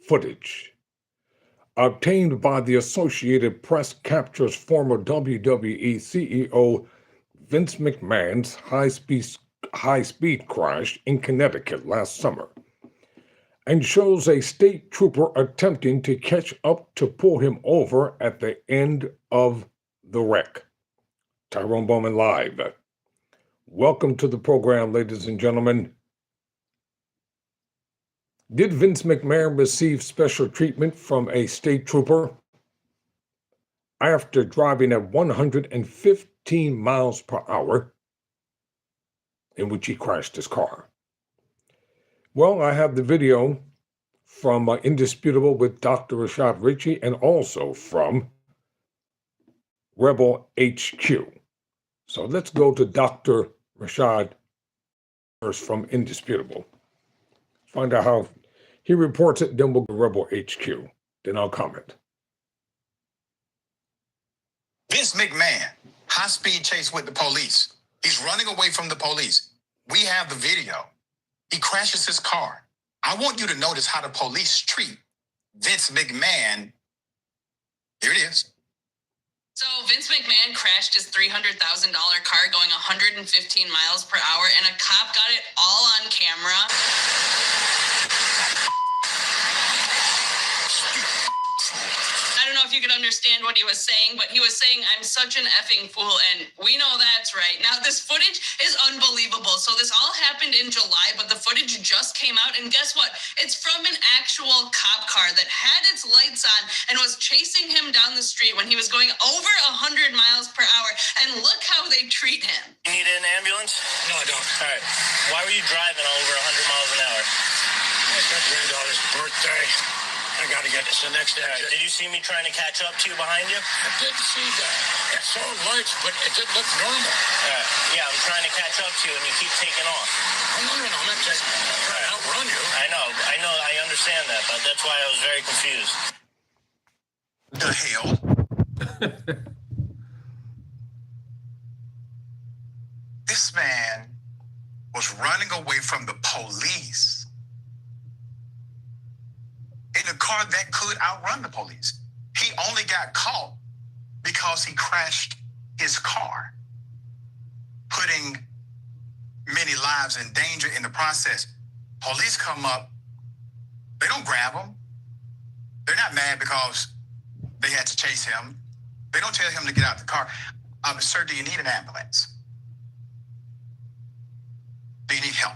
footage obtained by the Associated Press captures former WWE CEO Vince McMahon's high-speed crash in Connecticut last summer, and shows a state trooper attempting to catch up to pull him over at the end of the wreck. Tyrone Bowman live. Welcome to the program, ladies and gentlemen. Did Vince McMahon receive special treatment from a state trooper after driving at 115 miles per hour in which he crashed his car? Well, I have the video from Indisputable with Dr. Richey and also from Rebel HQ. So let's go to Dr. Rashad first from Indisputable. Find out how he reports it, then we'll go to Rebel HQ. Then I'll comment. Vince McMahon, high-speed chase with the police. He's running away from the police. We have the video. He crashes his car. I want you to notice how the police treat Vince McMahon. Here it is. So Vince McMahon crashed his $300,000 car going 115 miles per hour, and a cop got it all on camera. I don't know if you could understand what he was saying, but he was saying, "I'm such an effing fool," and we know that's right. Now, this footage is unbelievable. So this all happened in July, but the footage just came out, and guess what? It's from an actual cop car that had its lights on and was chasing him down the street when he was going over 100 miles per hour, and look how they treat him. You need an ambulance? No, I don't. All right. Why were you driving over 100 miles an hour? It's my granddaughter's birthday. I gotta get this the next day. Did you see me trying to catch up to you behind you? I didn't see that. I saw lights, but it didn't look normal. Yeah, I'm trying to catch up to you, and you keep taking off. No, I'm not trying to outrun you. I know, I understand that, but that's why I was very confused. The hell? This man was running away from the police in a car that could outrun the police. He only got caught because he crashed his car, putting many lives in danger in the process. Police come up, they don't grab him. They're not mad because they had to chase him. They don't tell him to get out the car. Sir, do you need an ambulance? Do you need help?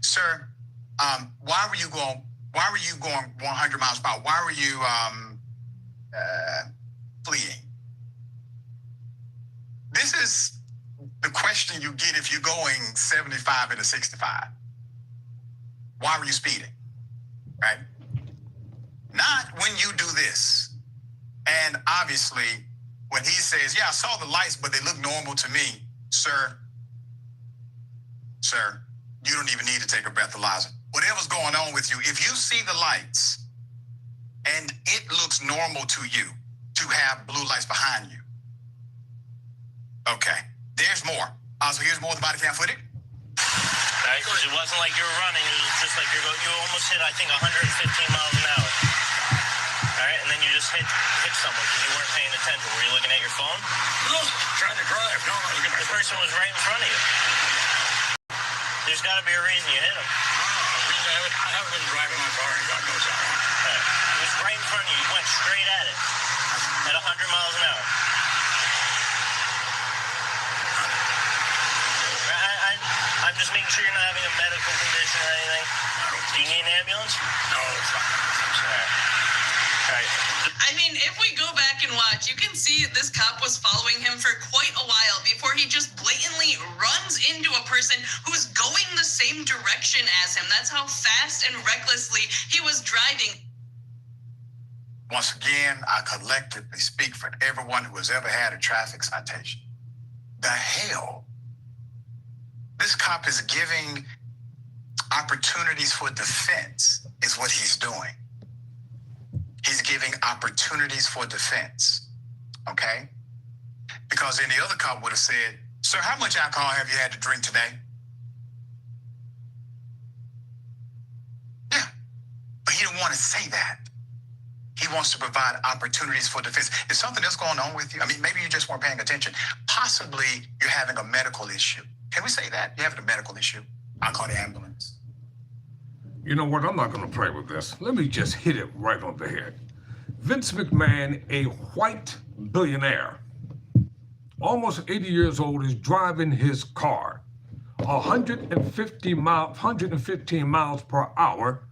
Sir, why were you going 100 miles per hour? Why were you fleeing? This is the question you get if you're going 75 into 65. Why were you speeding? Right? Not when you do this. And obviously, when he says, yeah, I saw the lights, but they look normal to me. Sir, you don't even need to take a breathalyzer. Whatever's going on with you, if you see the lights and it looks normal to you to have blue lights behind you, okay, there's more. So here's more of the body cam footage. Right, because it wasn't like you were running, it was just like you almost hit, I think, 115 miles an hour. All right, and then you just hit someone because you weren't paying attention. Were you looking at your phone? No, trying to drive. No, I was looking at my The person was right in front of you. There's got to be a reason you hit him. I haven't been driving my car and God knows how long. Right. It was right in front of you. You went straight at it at 100 miles an hour. I'm just making sure you're not having a medical condition or anything. Do you need an ambulance? No, it's not. All right. I mean, if we go back and watch, you can see this cop was following him for quite a while before he just blatantly runs into a person who's going the same direction as him. That's how fast and recklessly he was driving. Once again, I collectively speak for everyone who has ever had a traffic citation. The hell? This cop is giving opportunities for defense, is what he's doing. He's giving opportunities for defense, okay? Because any other cop would have said, sir, how much alcohol have you had to drink today? Yeah. didn't want to say that. He wants to provide opportunities for defense. Is something else going on with you? I mean, maybe you just weren't paying attention. Possibly you're having a medical issue. Can we say that? You're having a medical issue. I'll call the ambulance. You know what? I'm not going to play with this. Let me just hit it right on the head. Vince McMahon, a white billionaire, almost 80 years old, is driving his car 115 miles per hour,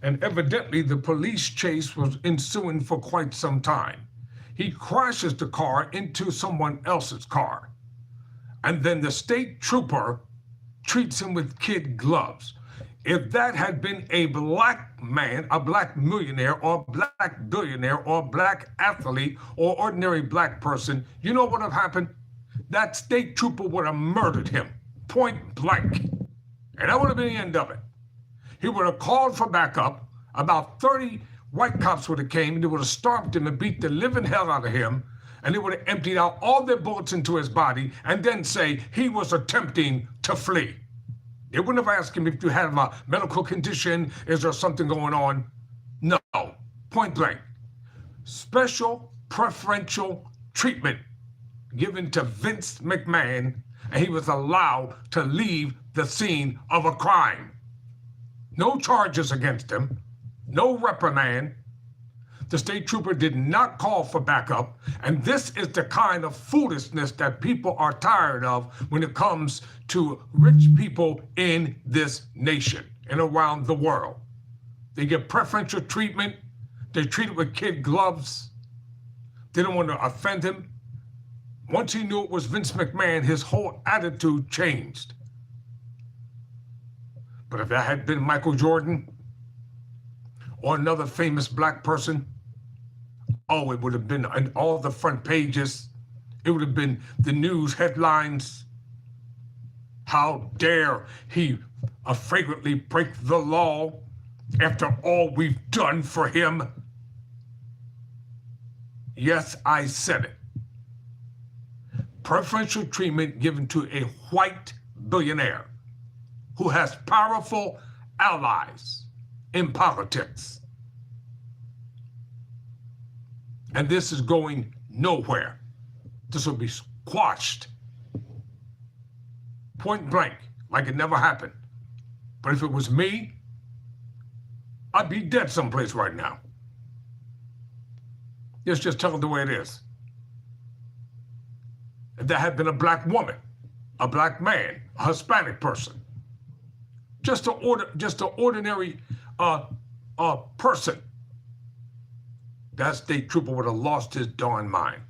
and evidently the police chase was ensuing for quite some time. He crashes the car into someone else's car, and then the state trooper treats him with kid gloves. If that had been a black man, a black millionaire, or black billionaire, or black athlete, or ordinary black person, you know what would have happened? That state trooper would have murdered him, point blank. And that would have been the end of it. He would have called for backup. About 30 white cops would have came, and they would have stomped him and beat the living hell out of him, and they would have emptied out all their bullets into his body, and then say he was attempting to flee. They wouldn't have asked him if you have a medical condition, is there something going on? No, point blank. Special preferential treatment given to Vince McMahon, and he was allowed to leave the scene of a crime. No charges against him, no reprimand. The state trooper did not call for backup, and this is the kind of foolishness that people are tired of when it comes to rich people in this nation and around the world. They get preferential treatment. They treat it with kid gloves. They don't want to offend him. Once he knew it was Vince McMahon, his whole attitude changed. But if that had been Michael Jordan or another famous black person, oh, it would have been on all the front pages. It would have been the news headlines. How dare he flagrantly break the law after all we've done for him? Yes, I said it. Preferential treatment given to a white billionaire who has powerful allies in politics. And this is going nowhere. This will be squashed. Point blank, like it never happened. But if it was me, I'd be dead someplace right now. Let's just tell it the way it is. If there had been a black woman, a black man, a Hispanic person, just an ordinary person, that state trooper would have lost his darn mind.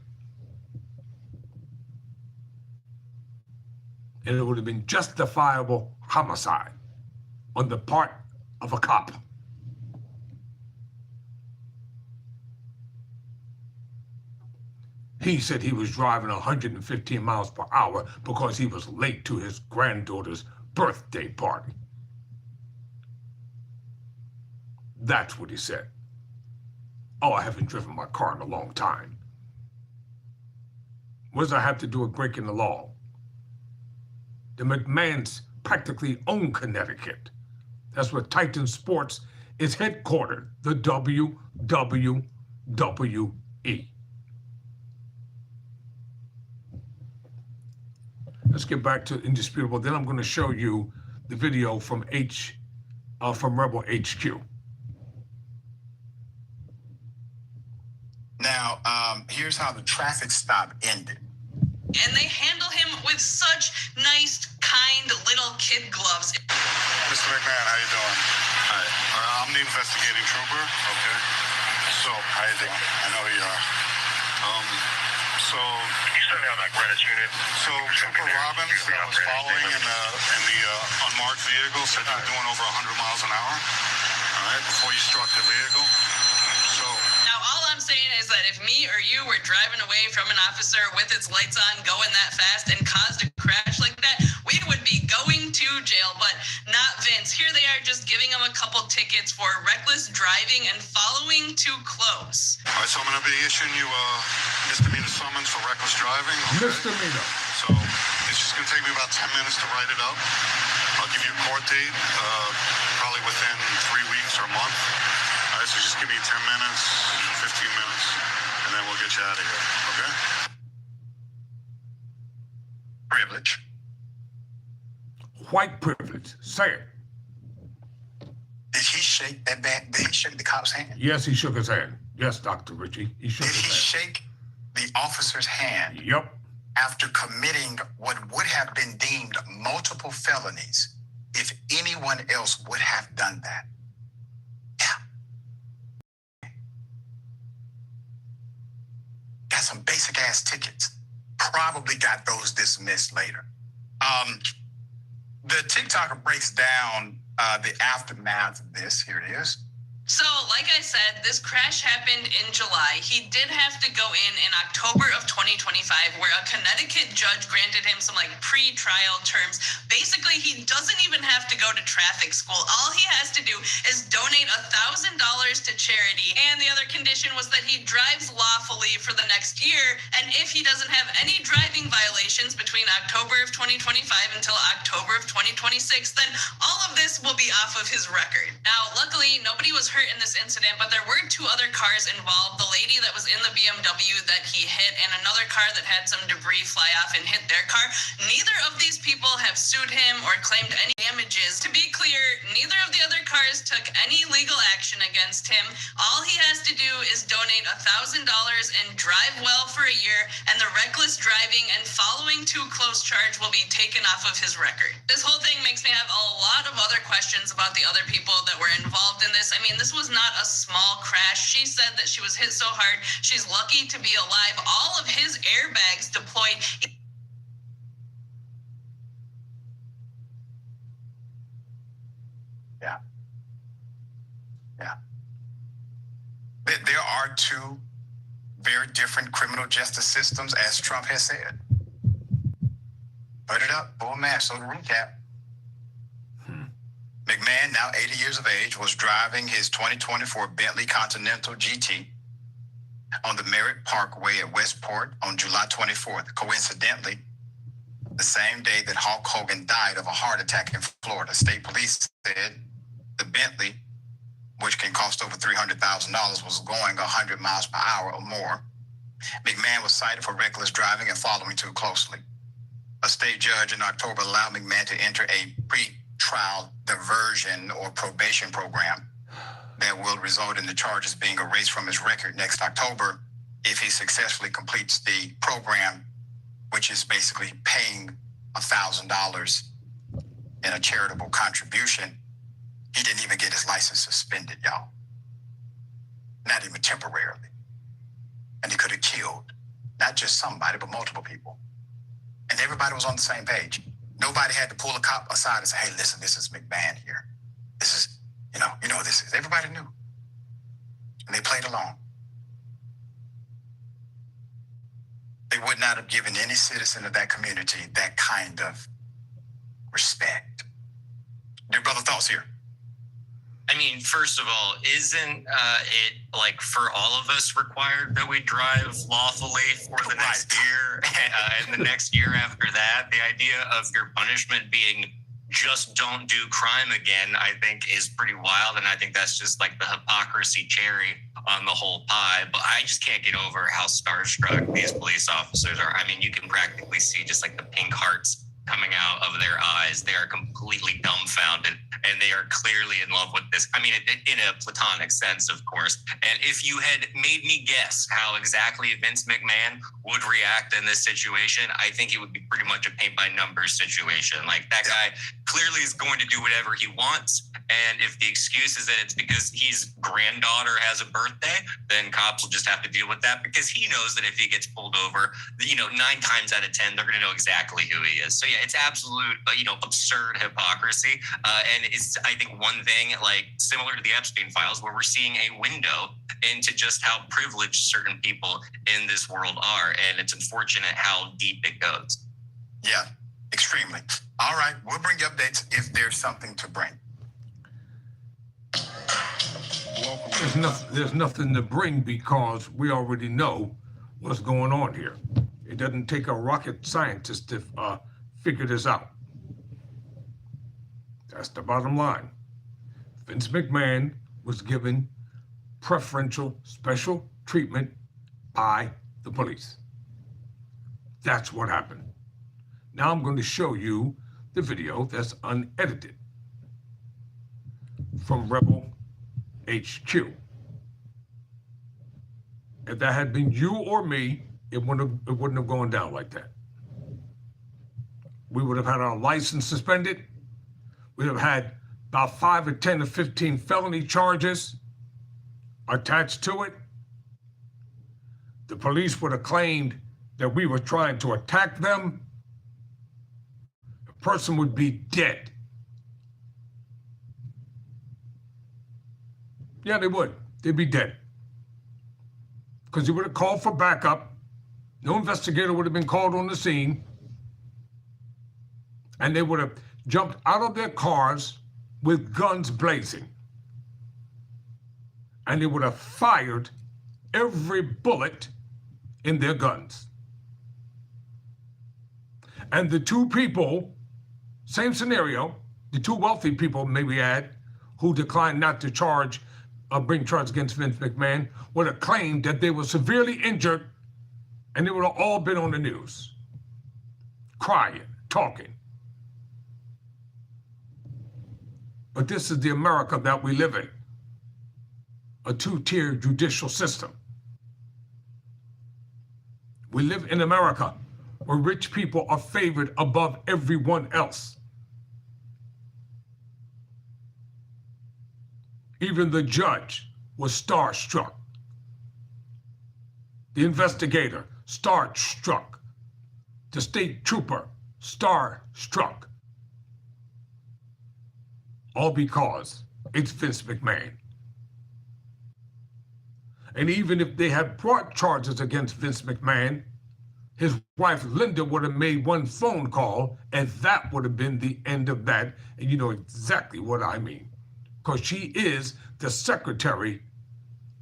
And it would have been justifiable homicide on the part of a cop. He said he was driving 115 miles per hour because he was late to his granddaughter's birthday party. That's what he said. Oh, I haven't driven my car in a long time. What does that have to do with breaking the law? The McMahons practically own Connecticut. That's where Titan Sports is headquartered, the WWE. Let's get back to Indisputable. Then I'm going to show you the video from Rebel HQ. Now, here's how the traffic stop ended. And they handle him with such nice, kind little kid gloves. Mr. McMahon, how you doing? Hi. I'm the investigating trooper. Okay. So, how you doing? I know who you are. So you sent me on that Greenwich unit. So Trooper Robbins that was following in the unmarked vehicle said you were doing over 100 miles an hour. All right, before you struck the vehicle. So now all I'm saying is that if me or you were driving away from an officer with its lights on, going that fast, and caused a crash like that, we would be going to jail, but not Vince. Here they are just giving him a couple tickets for reckless driving and following too close. all right, so I'm going to be issuing you a misdemeanor summons for reckless driving. Okay? Misdemeanor. So it's just going to take me about 10 minutes to write it up. I'll give you a court date, probably within 3 weeks or a month. give me 10 minutes, 15 minutes, and then we'll get you out of here, okay? Privilege. White privilege. Say it. Did he shake that back? Did he shake the cop's hand? Yes, he shook his hand. Yes, Dr. Richey. He shook Did his he hand. shake the officer's hand Yep. after committing what would have been deemed multiple felonies if anyone else would have done that? Yeah. Got some basic ass tickets. Probably got those dismissed later. The TikToker breaks down the aftermath of this. Here it is. So, like I said, this crash happened in July. He did have to go in October of 2025, where a Connecticut judge granted him some pre-trial terms. Basically, he doesn't even have to go to traffic school. All he has to do is donate $1,000 to charity. And the other condition was that he drives lawfully for the next year. And if he doesn't have any driving violations between October of 2025 until October of 2026, then all of this will be off of his record. Now, luckily, nobody was hurt in this incident, but there were 2 other cars involved. The lady that was in the BMW that he hit and another car that had some debris fly off and hit their car. Neither of these people have sued him or claimed any damages. To be clear, neither of the other cars took any legal action against him. All he has to do is donate $1,000 and drive well for a year, and the reckless driving and following too close charge will be taken off of his record. This whole thing makes me have a lot of other questions about the other people that were involved in this. I mean, this was not a small crash. She said that she was hit so hard, she's lucky to be alive. All of his airbags deployed. Yeah. Yeah. There are 2 very different criminal justice systems, as Trump has said. Put it up, Bowman. So to recap, McMahon, now 80 years of age, was driving his 2024 Bentley Continental GT on the Merritt Parkway at Westport on July 24th. Coincidentally, the same day that Hulk Hogan died of a heart attack in Florida. State police said the Bentley, which can cost over $300,000, was going 100 miles per hour or more. McMahon was cited for reckless driving and following too closely. A state judge in October allowed McMahon to enter a pre-trial diversion or probation program that will result in the charges being erased from his record next October if he successfully completes the program, which is basically paying $1,000 in a charitable contribution. He didn't even get his license suspended, y'all. Not even temporarily. And he could have killed not just somebody, but multiple people. And everybody was on the same page. Nobody had to pull a cop aside and say, hey, listen, this is McMahon here. This is, you know what this is. Everybody knew. And they played along. They would not have given any citizen of that community that kind of respect. Dear brother, thoughts here? I mean, first of all, isn't it for all of us required that we drive lawfully for the next year and the next year after that? The idea of your punishment being just don't do crime again, I think is pretty wild. And I think that's just the hypocrisy cherry on the whole pie. But I just can't get over how starstruck these police officers are. I mean, you can practically see just the pink hearts coming out of their eyes. They are completely dumbfounded, and they are clearly in love with this. I mean, in a platonic sense, of course. And if you had made me guess how exactly Vince McMahon would react in this situation, I think it would be pretty much a paint-by-numbers situation. That guy clearly is going to do whatever he wants. And if the excuse is that it's because his granddaughter has a birthday, then cops will just have to deal with that, because he knows that if he gets pulled over, 9 times out of 10, they're going to know exactly who he is. So yeah, it's absolute, absurd hypocrisy. And it's, I think, one thing similar to the Epstein files, where we're seeing a window into just how privileged certain people in this world are. And it's unfortunate how deep it goes. Yeah, extremely. All right, we'll bring you updates if there's something to bring. There's nothing to bring, because we already know what's going on here. It doesn't take a rocket scientist to figure this out. That's the bottom line. Vince McMahon was given preferential special treatment by the police. That's what happened. Now I'm going to show you the video that's unedited from Rebel HQ. If that had been you or me, it wouldn't have gone down like that. We would have had our license suspended. We'd have had about 5 or 10 or 15 felony charges attached to it. The police would have claimed that we were trying to attack them. The person would be dead. Yeah, they would. They'd be dead. Because they would have called for backup. No investigator would have been called on the scene. And they would have jumped out of their cars with guns blazing. And they would have fired every bullet in their guns. And the two people, same scenario, the two wealthy people, may we add, who declined not to bring charge against Vince McMahon, would have claimed that they were severely injured, and they would have all been on the news, crying, talking. But this is the America that we live in, a two-tier judicial system. We live in America where rich people are favored above everyone else. Even the judge was starstruck. The investigator, starstruck. The state trooper, starstruck. All because it's Vince McMahon. And even if they had brought charges against Vince McMahon, his wife Linda would have made one phone call, and that would have been the end of that. And you know exactly what I mean. Because she is the Secretary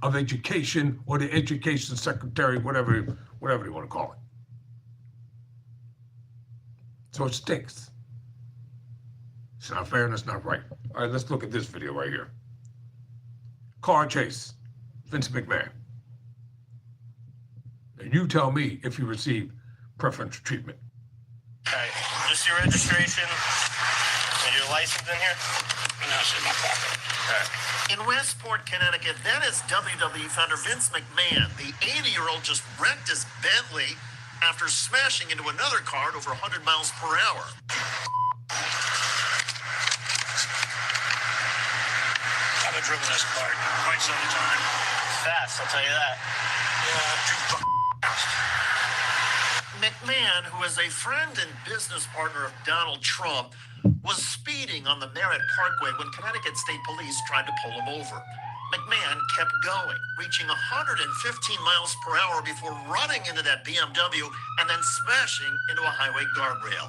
of Education, or the Education Secretary, whatever you want to call it. So it stinks. It's not fair and it's not right. All right, let's look at this video right here. Car chase, Vince McMahon. And you tell me if you received preferential treatment. All right, just your registration and your license in here? No, it's in my pocket. All right. In Westport, Connecticut, that is WWE founder Vince McMahon. The 80-year-old just wrecked his Bentley after smashing into another car at over 100 miles per hour. I've been driven this car quite some time. Fast, I'll tell you that. Yeah, too fast. McMahon, who is a friend and business partner of Donald Trump, was speeding on the Merritt Parkway when Connecticut State Police tried to pull him over. McMahon kept going, reaching 115 miles per hour before running into that BMW and then smashing into a highway guardrail.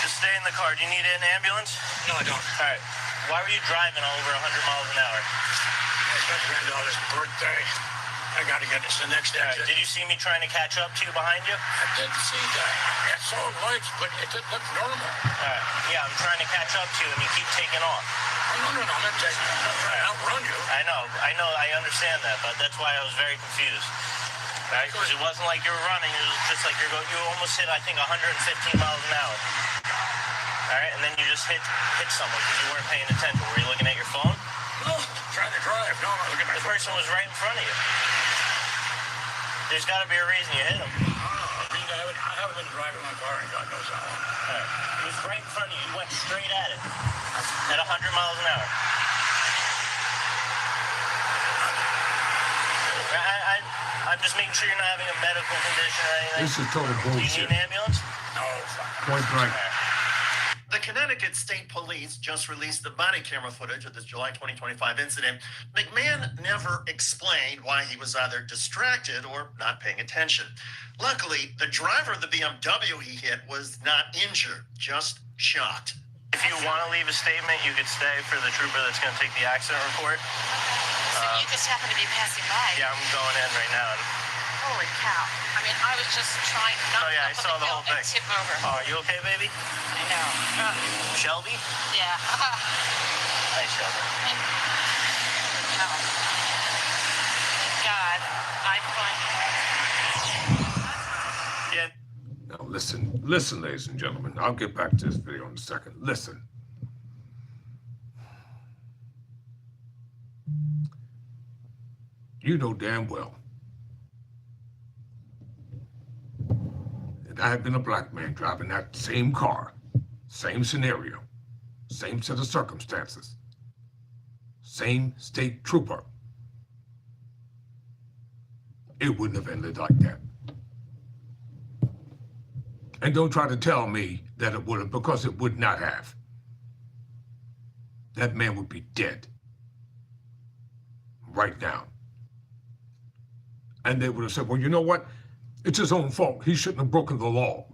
Just stay in the car. Do you need an ambulance? No, I don't. All right. Why were you driving over 100 miles an hour? It's my granddaughter's birthday. I gotta get this the next All right. exit. Did you see me trying to catch up to you behind you? I didn't see that. I saw lights, but it didn't look normal. All right. Yeah, I'm trying to catch up to you, and you keep taking off. No, I'm not taking it. I'm trying to outrun you. I know, I understand that, but that's why I was very confused. Right? Because it wasn't like you were running, it was just like you almost hit, I think, 115 miles an hour. All right, and then you just hit someone because you weren't paying attention. Were you looking at your phone? No, trying to drive. No, I'm looking at my The person was right in front of you. There's got to be a reason you hit him. I haven't been driving my car in God knows how long. All right. He was right in front of you. You went straight at it at 100 miles an hour. I'm just making sure you're not having a medical condition or anything. This is total Do you bullshit. need an ambulance? No, Point blank. The Connecticut State Police just released the body camera footage of this July 2025 incident. McMahon never explained why he was either distracted or not paying attention. Luckily, the driver of the BMW he hit was not injured, just shocked. If you want to leave a statement, you could stay for the trooper that's going to take the accident report. So you just happen to be passing by. Yeah, I'm going in right now. Holy cow. I mean, I was just trying not Oh, yeah, I to saw the whole thing. tip over. Oh, are you okay, baby? I know. Shelby? Yeah. Hi, Shelby. No. Thank God. I'm fine. Yeah. Now listen, ladies and gentlemen. I'll get back to this video in a second. Listen. You know damn well that I have been a black man driving that same car, same scenario, same set of circumstances, same state trooper. It wouldn't have ended like that. And don't try to tell me that it would have, because it would not have. That man would be dead right now. And they would have said, well, you know what? It's his own fault. He shouldn't have broken the law.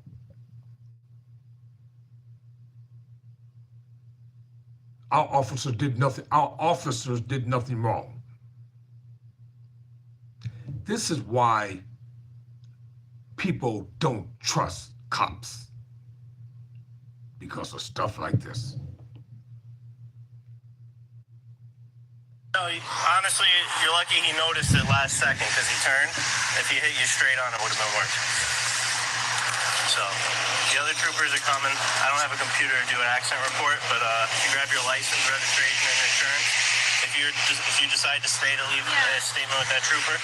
Our officers did nothing. Our officers did nothing wrong. This is why people don't trust cops, because of stuff like this. No, honestly, you're lucky he noticed it last second because he turned. If he hit you straight on, it would have been worse. So, the other troopers are coming. I don't have a computer to do an accident report, but if you grab your license, registration, and insurance, if you decide to stay to leave a statement with that trooper,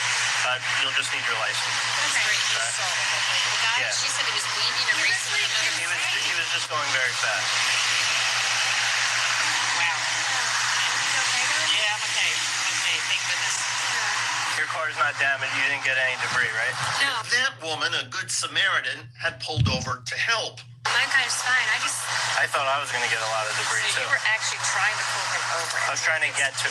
you'll just need your license. That's great. You saw the guy, Yeah. she said he was leaving and racing with another He was just going very fast. Wow. Yeah, I'm okay. Okay, thank goodness. Your car's not damaged. You didn't get any debris, right? No, That woman, a good Samaritan, had pulled over to help. my car's fine. I thought I was going to get a lot of debris, So too. you were actually trying to pull him over. I was trying to catch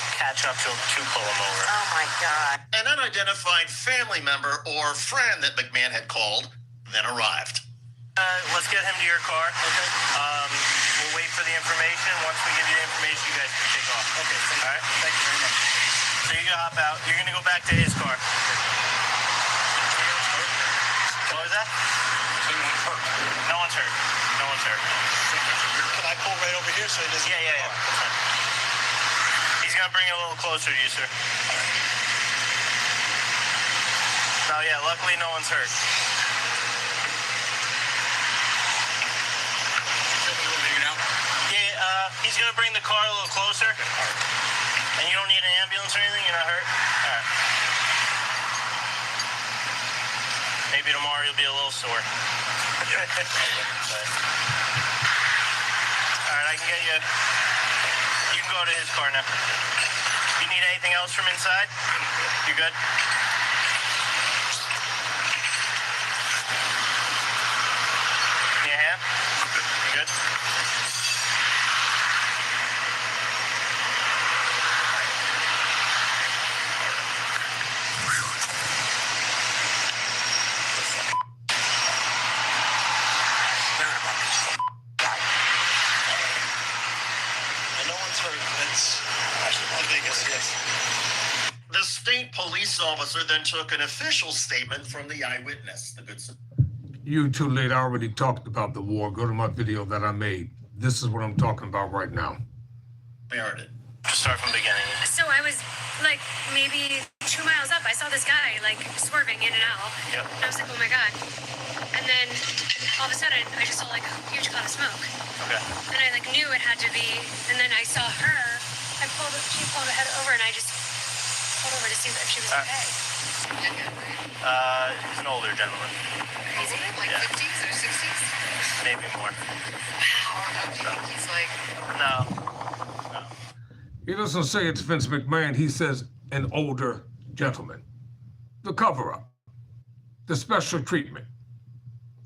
up to him to pull him over. Oh my God. An unidentified family member or friend that McMahon had called then arrived. Let's get him to your car. Okay. We'll wait for the information. Once we give you the information, you guys can take off. Okay. All right. Thank you very much. So you can hop out. You're going to go back to his car. What was that? No one's hurt. No one's hurt. Can I pull right over here so he doesn't? Yeah. That's fine. He's going to bring it a little closer to you, sir. No, yeah, luckily no one's hurt. Yeah, he's going to bring the car a little closer. And you don't need an ambulance or anything? You're not hurt? All right. Maybe tomorrow you'll be a little sore. All right, I can get you. You can go to his car now. You need anything else from inside? You good? Need a hand? You good? The state police officer then took an official statement from the eyewitness. The good. You too late. I already talked about the war. Go to my video that I made. This is what I'm talking about right now. Samaritan. Start from the beginning. So I was like maybe 2 miles up. I saw this guy like swerving in and out. Yep. And I was like, oh my God. And then all of a sudden I just saw like a huge cloud of smoke. Okay. And I like knew it had to be. And then I saw her. She pulled her head over and I just pulled over to see if she was okay. He's an older gentleman. Crazy? Like Yeah. 50s or 60s? Maybe more. Wow. Okay. He's like, No. He doesn't say it's Vince McMahon. He says an older gentleman. The cover-up, the special treatment,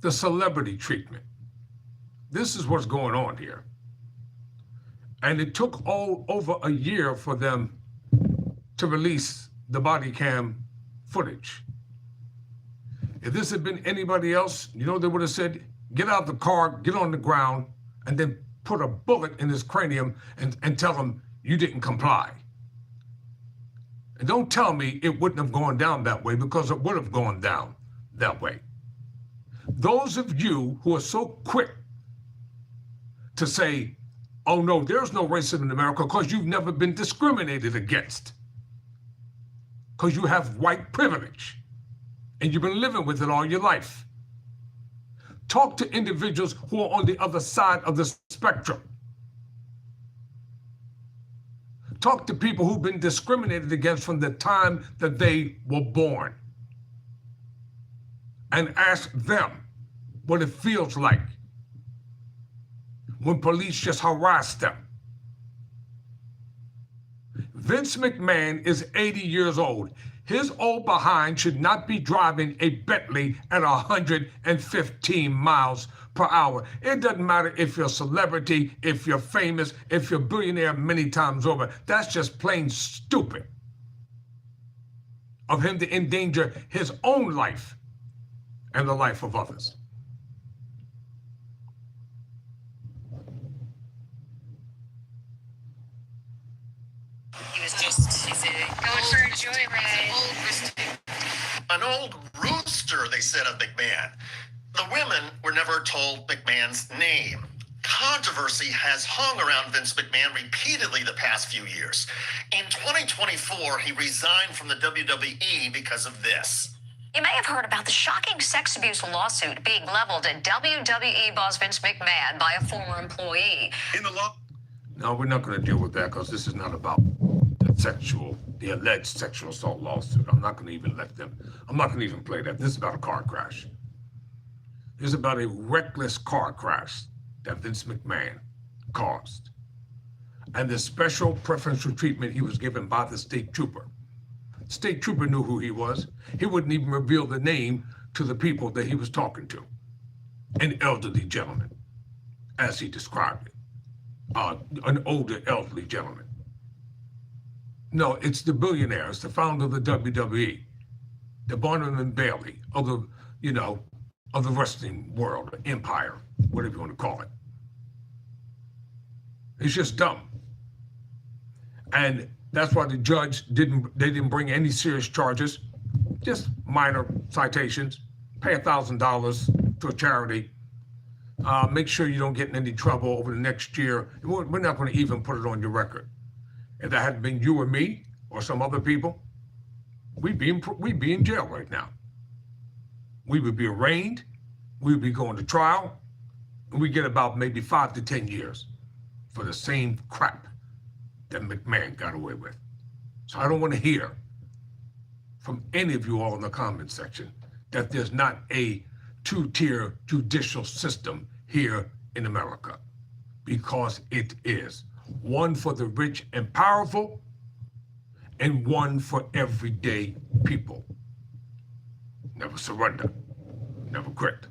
the celebrity treatment. This is what's going on here. And it took over a year for them to release the body cam footage. If this had been anybody else, you know, they would have said, get out the car, get on the ground, and then put a bullet in his cranium and tell him you didn't comply. And don't tell me it wouldn't have gone down that way, because it would have gone down that way. Those of you who are so quick to say, oh no, there's no racism in America because you've never been discriminated against. Because you have white privilege and you've been living with it all your life. Talk to individuals who are on the other side of the spectrum. Talk to people who've been discriminated against from the time that they were born. And ask them what it feels like when police just harass them. Vince McMahon is 80 years old. His old behind should not be driving a Bentley at 115 miles per hour. It doesn't matter if you're a celebrity, if you're famous, if you're a billionaire many times over. That's just plain stupid of him to endanger his own life and the life of others. He was just, he said, Going for a joyride. An old rooster, they said of McMahon. The women were never told McMahon's name. Controversy has hung around Vince McMahon repeatedly the past few years. In 2024, he resigned from the WWE because of this. You may have heard about the shocking sex abuse lawsuit being leveled at WWE boss Vince McMahon by a former employee. In the law. No, we're not going to deal with that because this is not about the alleged sexual assault lawsuit. I'm not going to even I'm not going to even play that. This is about a car crash. This is about a reckless car crash that Vince McMahon caused. And the special preferential treatment he was given by the state trooper. State trooper knew who he was. He wouldn't even reveal the name to the people that he was talking to. An elderly gentleman, as he described it. An older elderly gentleman. No, it's the billionaire. It's the founder of the WWE, the Barnum and Bailey of the, of the wrestling world, empire, whatever you want to call it. It's just dumb. And that's why the judge didn't bring any serious charges, just minor citations, pay $1,000 to a charity, make sure you don't get in any trouble over the next year. We're not going to even put it on your record. If that had been you or me or some other people, we'd be in jail right now. We would be arraigned, we would be going to trial, and we get about maybe 5 to 10 years for the same crap that McMahon got away with. So I don't want to hear from any of you all in the comment section that there's not a two-tier judicial system here in America, because it is. One for the rich and powerful, and one for everyday people. Never surrender, never quit.